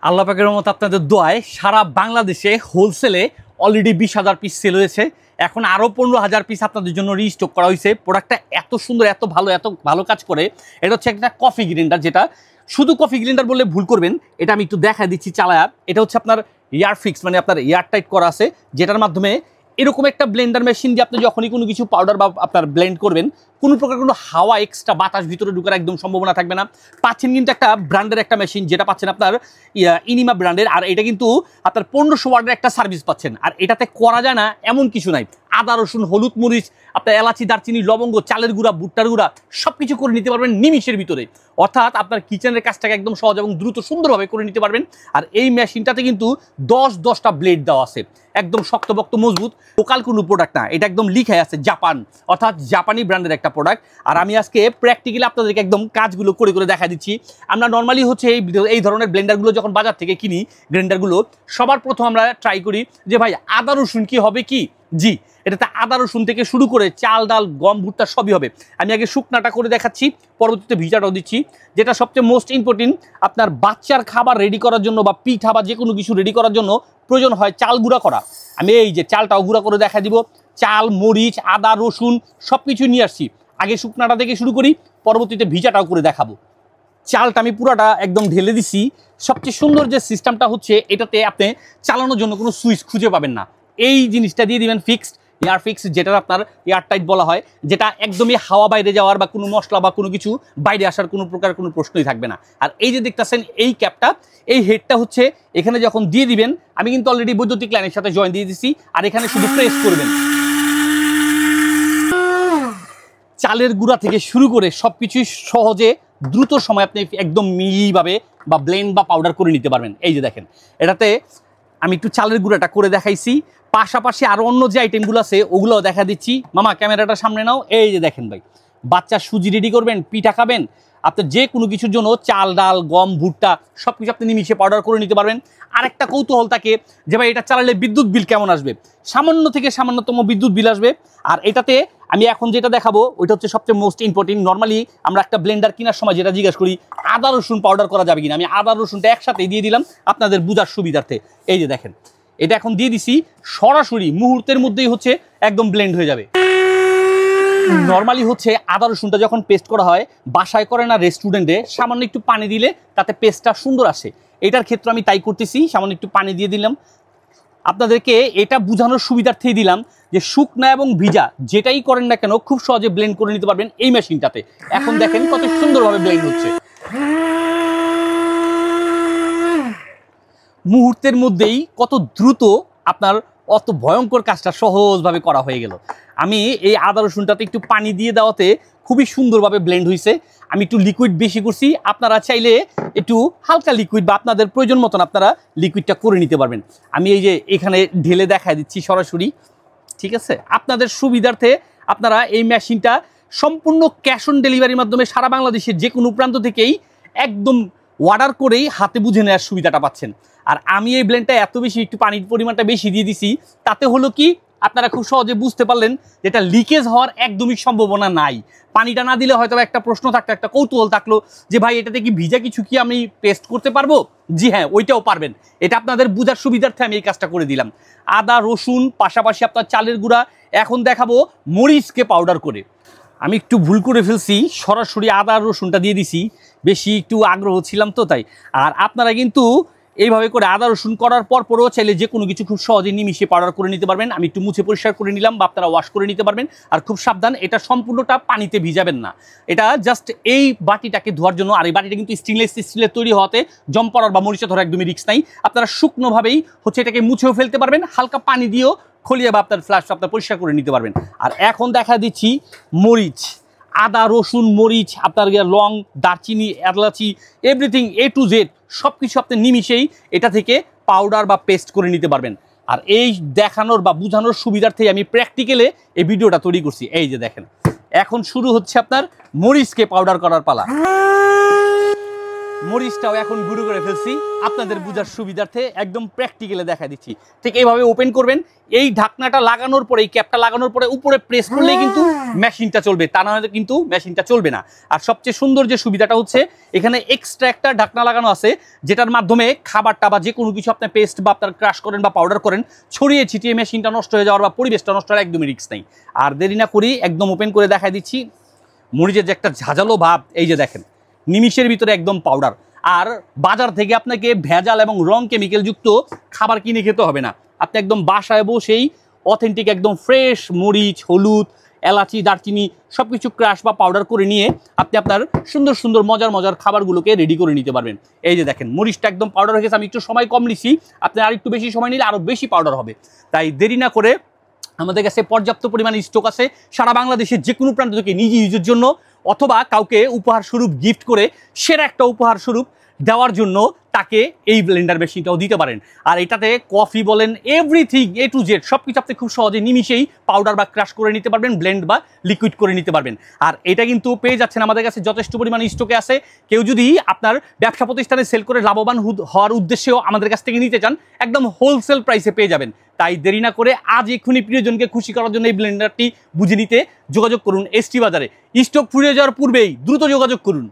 আল্লাহ পাকের রহমতে আপনাদের দোয়ায় সারা বাংলাদেশে হোলসেলে অলরেডি 20,000 পিস সেল হয়েছে। এখন আরও 15,000 পিস আপনাদের জন্য রিস্টক করা হয়েছে। প্রোডাক্টটা এত সুন্দর, এত ভালো কাজ করে। এটা হচ্ছে একটা কফি গ্রাইন্ডার, যেটা শুধু কফি গ্রাইন্ডার বললে ভুল করবেন। এটা আমি একটু দেখা দিচ্ছি চালায়া। এটা হচ্ছে আপনার এয়ার ফিক্স, মানে আপনার এয়ার টাইট করা আছে, যেটার মাধ্যমে এরকম একটা ব্লেন্ডার মেশিন দিয়ে আপনি যখনই কোনো কিছু পাউডার বা আপনার ব্লেন্ড করবেন, কোনো প্রকার কোনো হাওয়া এক্সট্রা বাতাস ভিতরে ঢুকার একদম সম্ভাবনা থাকবে না। পাচ্ছেন কিন্তু একটা ব্র্যান্ডের একটা মেশিন, যেটা পাচ্ছেন আপনার ইনিমা ব্র্যান্ডের। আর এটা কিন্তু আপনার 1500 ওয়াটের একটা সার্ভিস পাচ্ছেন। আর এটাতে করা যায় না এমন কিছু নাই। আদা রসুন হলুদ মরিচ, আপনার এলাচি দারচিনি লবঙ্গ চালের গুঁড়া ভুট্টার গুঁড়া সব কিছু করে নিতে পারবেন নিমিষের ভিতরে। অর্থাৎ আপনার কিচেনের কাজটাকে একদম সহজ এবং দ্রুত সুন্দরভাবে করে নিতে পারবেন। আর এই মেশিনটাতে কিন্তু 10-10টা ব্লেড দেওয়া আছে, একদম শক্তপোক্ত মজবুত। লোকাল কোনো প্রোডাক্ট না, এটা একদম লিখাই আছে জাপান, অর্থাৎ জাপানি ব্র্যান্ডের একটা প্রোডাক্ট। আর আমি আজকে প্র্যাকটিক্যালি আপনাদেরকে একদম কাজগুলো করে করে দেখা দিচ্ছি। আমরা নর্মালি হচ্ছে এই ধরনের ব্লেন্ডারগুলো যখন বাজার থেকে কিনি, গ্রাইন্ডারগুলো, সবার প্রথম আমরা ট্রাই করি যে ভাই আদা রসুন কি হবে কি। জি, এটাতে আদা রসুন থেকে শুরু করে চাল ডাল গম ভুট্টা সবই হবে। আমি আগে শুকনাটা করে দেখাচ্ছি, পরবর্তীতে ভিজাটাও দিচ্ছি। যেটা সবচেয়ে মোস্ট ইম্পর্টেন্ট, আপনার বাচ্চার খাবার রেডি করার জন্য বা পিঠা বা যে কোনো কিছু রেডি করার জন্য প্রয়োজন হয় চাল গুঁড়া করা। আমি এই যে চালটাও গুঁড়া করে দেখা দিব। চাল মরিচ আদা রসুন সব কিছু নিয়ে আসছি। আগে শুকনাটা থেকে শুরু করি, পরবর্তীতে ভিজাটাও করে দেখাবো। চালটা আমি পুরাটা একদম ঢেলে দিছি। সবচেয়ে সুন্দর যে সিস্টেমটা হচ্ছে, এটাতে আপনি চালানোর জন্য কোনো সুইচ খুঁজে পাবেন না। এই জিনিসটা দিয়ে দিবেন ফিক্সড, এয়ার ফিক্স, যেটা আপনার এয়ার টাইট বলা হয়, যেটা একদমই হাওয়া বাইরে যাওয়ার বা কোনো মশলা বা কোনো কিছু বাইরে আসার কোনো প্রকার কোনো প্রশ্নই থাকবে না। আর এই যে দেখতেছেন এই ক্যাপটা, এই হেডটা হচ্ছে এখানে যখন দিয়ে দিবেন, আমি কিন্তু অলরেডি বৈদ্যুতিক লাইনের সাথে জয়েন দিয়ে দিচ্ছি। আর এখানে শুধু প্রেস করবেন, চালের গুঁড়া থেকে শুরু করে সব কিছুই সহজে দ্রুত সময় আপনি একদম মিহিভাবে বা ব্লেন্ড বা পাউডার করে নিতে পারবেন। এই যে দেখেন, এটাতে আমি একটু চালের গুঁড়াটা করে দেখাইছি, পাশাপাশি আরও অন্য যে আইটেমগুলো আছে ওগুলোও দেখা দিচ্ছি। মামা ক্যামেরাটা সামনে নাও। এই যে দেখেন ভাই, বাচ্চার সুজি রেডি করবেন, পিঠা খাবেন, আপনার যে কোনো কিছুর জন্য চাল ডাল গম ভুট্টা সব কিছু আপনি নিমিশে পাউডার করে নিতে পারবেন। আরেকটা কৌতূহল থাকে যে ভাই এটা চালালে বিদ্যুৎ বিল কেমন আসবে। সামান্য থেকে সামান্যতম বিদ্যুৎ বিল আসবে। আর এটাতে আমি এখন যেটা দেখাবো ওইটা হচ্ছে সবচেয়ে মোস্ট ইম্পর্টেন্ট। নর্মালি আমরা একটা ব্লেন্ডার কেনার সময় যেটা জিজ্ঞেস করি, আদা রসুন পাউডার করা যাবে কিনা। আমি আদা রসুনটা একসাথে দিয়ে দিলাম আপনাদের বুঝার সুবিধার্থে। এই যে দেখেন, এটা এখন দিয়ে দিছি, সরাসরি মুহূর্তের মধ্যেই হচ্ছে একদম ব্লেন্ড হয়ে যাবে। নর্মালি হচ্ছে আদা রসুনটা যখন পেস্ট করা হয়, বাসায় করে না রেস্টুরেন্টে, সামান্য একটু পানি দিলে তাতে পেস্টটা সুন্দর আসে। এটার ক্ষেত্রে আমি তাই করতেছি, সামান্য একটু পানি দিয়ে দিলাম। আপনাদেরকে এটা বোঝানোর সুবিধার্থেই দিলাম যে শুকনা এবং ভিজা যেটাই করেন না কেন খুব সহজে ব্লেন্ড করে নিতে পারবেন এই মেশিনটাতে। এখন দেখেন কত সুন্দরভাবে ব্লেন্ড হচ্ছে, মুহূর্তের মধ্যেই কত দ্রুত আপনার অত ভয়ঙ্কর কাজটা সহজভাবে করা হয়ে গেল। আমি এই আদা রসুনটাতে একটু পানি দিয়ে দেওয়াতে খুবই সুন্দরভাবে ব্লেন্ড হয়েছে। আমি একটু লিকুইড বেশি করছি, আপনারা চাইলে একটু হালকা লিকুইড বা আপনাদের প্রয়োজন মতন আপনারা লিকুইডটা করে নিতে পারবেন। আমি এই যে এখানে ঢেলে দেখা দিচ্ছি সরাসরি, ঠিক আছে। আপনাদের সুবিধার্থে আপনারা এই মেশিনটা সম্পূর্ণ ক্যাশ অন ডেলিভারির মাধ্যমে সারা বাংলাদেশের যে কোনো প্রান্ত থেকেই একদম অর্ডার করেই হাতে বুঝে নেওয়ার সুবিধাটা পাচ্ছেন। আর আমি এই ব্লেন্ডটা এত বেশি একটু পানির পরিমাণটা বেশি দিয়ে দিছি, তাতে হলো কি আপনারা খুব সহজে বুঝতে পারলেন যেটা লিকেজ হওয়ার একদমই সম্ভাবনা নাই। পানিটা না দিলে হয়তো একটা প্রশ্ন থাকতো, একটা কৌতূহল থাকলো যে ভাই এটাতে কি ভিজা কিছু কি আমি পেস্ট করতে পারবো। জি হ্যাঁ, ওইটাও পারবেন। এটা আপনাদের বোঝার সুবিধার্থে আমি এই কাজটা করে দিলাম। আদা রসুন পাশাপাশি আপনার চালের গুঁড়া, এখন দেখাবো মরিচকে পাউডার করে। আমি একটু ভুল করে ফেলছি, সরাসরি আদা রসুনটা দিয়ে দিছি, বেশি একটু আগ্রহ ছিলাম তো তাই। আর আপনারা কিন্তু এইভাবে করে আদা রসুন করার পরও চাইলে যে কোনো কিছু খুব সহজে নিমিশে পাউডার করে নিতে পারবেন। আমি একটু মুছে পরিষ্কার করে নিলাম, বা আপনারা ওয়াশ করে নিতে পারবেন। আর খুব সাবধান, এটা সম্পূর্ণটা পানিতে ভিজাবেন না। এটা জাস্ট এই বাটিটাকে ধোয়ার জন্য। আর এই বাটিটা কিন্তু স্টেনলেস স্টিলের তৈরি হওয়াতে জম পড়ার বা মরিচা ধরা একদমই রিস্ক নাই। আপনারা শুকনোভাবেই হচ্ছে এটাকে মুছেও ফেলতে পারবেন, হালকা পানি দিয়েও খলিয়ে বা আপনার ফ্লাশ আপনার পরিষ্কার করে নিতে পারবেন। আর এখন দেখা দিচ্ছি মরিচ, আদা রসুন মরিচ, আপনার লং দারচিনি এলাচি এভরিথিং A to Z সব কিছু আপনি নিমিশেই এটা থেকে পাউডার বা পেস্ট করে নিতে পারবেন। আর এই দেখানোর বা বোঝানোর সুবিধার্থেই আমি প্র্যাকটিক্যালে এই ভিডিওটা তৈরি করছি। এই যে দেখেন, এখন শুরু হচ্ছে আপনার মরিচকে পাউডার করার পালা। মরিচটাও এখন গুঁড়ো করে ফেলছি আপনাদের বোঝার সুবিধার্থে একদম প্র্যাকটিক্যালে দেখা দিচ্ছি। ঠিক এইভাবে ওপেন করবেন, এই ঢাকনাটা লাগানোর পরে এই ক্যাপটা লাগানোর পরে উপরে প্রেস করলেই কিন্তু মেশিনটা চলবে, তা না হলে কিন্তু মেশিনটা চলবে না। আর সবচেয়ে সুন্দর যে সুবিধাটা হচ্ছে এখানে এক্সট্রা একটা ঢাকনা লাগানো আছে, যেটার মাধ্যমে খাবারটা বা যে কোনো কিছু আপনার পেস্ট বা আপনার ক্রাশ করেন বা পাউডার করেন ছড়িয়ে ছিটিয়ে মেশিনটা নষ্ট হয়ে যাওয়ার বা পরিবেশটা নষ্ট হওয়ার একদমই রিস্ক নেই। আর দেরি না করি একদম ওপেন করে দেখাই দিচ্ছি মরিচের যে একটা ঝাঁঝালো ভাব, এই যে দেখেন নিমিষের ভিতরে একদম পাউডার। আর বাজার থেকে আপনাকে ভেজাল এবং রং কেমিক্যাল যুক্ত খাবার কিনে খেতে হবে না, আপনি একদম বাসায় বসেই অথেন্টিক একদম ফ্রেশ মরিচ, হলুদ, এলাচি, দারচিনি সব কিছু ক্রাশ বা পাউডার করে নিয়ে আপনি আপনার সুন্দর সুন্দর মজার মজার খাবারগুলোকে রেডি করে নিতে পারবেন। এই যে দেখেন মরিচটা একদম পাউডার হয়ে গেছে, আমি একটু সময় কম নিছি, আপনি আর একটু বেশি সময় নিলে আরও বেশি পাউডার হবে। তাই দেরি না করে, আমাদের কাছে পর্যাপ্ত পরিমাণে স্টক আছে সারা বাংলাদেশের যে কোনো প্রান্ত থেকে নিজে ইউজের জন্য অথবা কাউকে উপহার স্বরূপ গিফট করে সেরা একটা উপহার স্বরূপ দেওয়ার জন্য তাকে এই ব্লেন্ডার মেশিনটাও দিতে পারেন। আর এটাতে কফি বলেন এভরিথিং এ টু জেড সব কিছু আপনি খুব সহজে নিমিশেই পাউডার বা ক্রাশ করে নিতে পারবেন, ব্লেন্ড বা লিকুইড করে নিতে পারবেন। আর এটা কিন্তু পেয়ে যাচ্ছেন আমাদের কাছে যথেষ্ট পরিমাণে স্টকে আছে। কেউ যদি আপনার ব্যবসা প্রতিষ্ঠানে সেল করে লাভবান হওয়ার উদ্দেশ্যেও আমাদের কাছ থেকে নিতে চান একদম হোলসেল প্রাইসে পেয়ে যাবেন। তাই দেরি না করে আজ এক্ষুনি প্রিয়জনকে খুশি করার জন্য এই ব্লেন্ডারটি বুঝে নিতে যোগাযোগ করুন এসটি বাজারে। স্টক ফুরিয়ে যাওয়ার পূর্বেই দ্রুত যোগাযোগ করুন।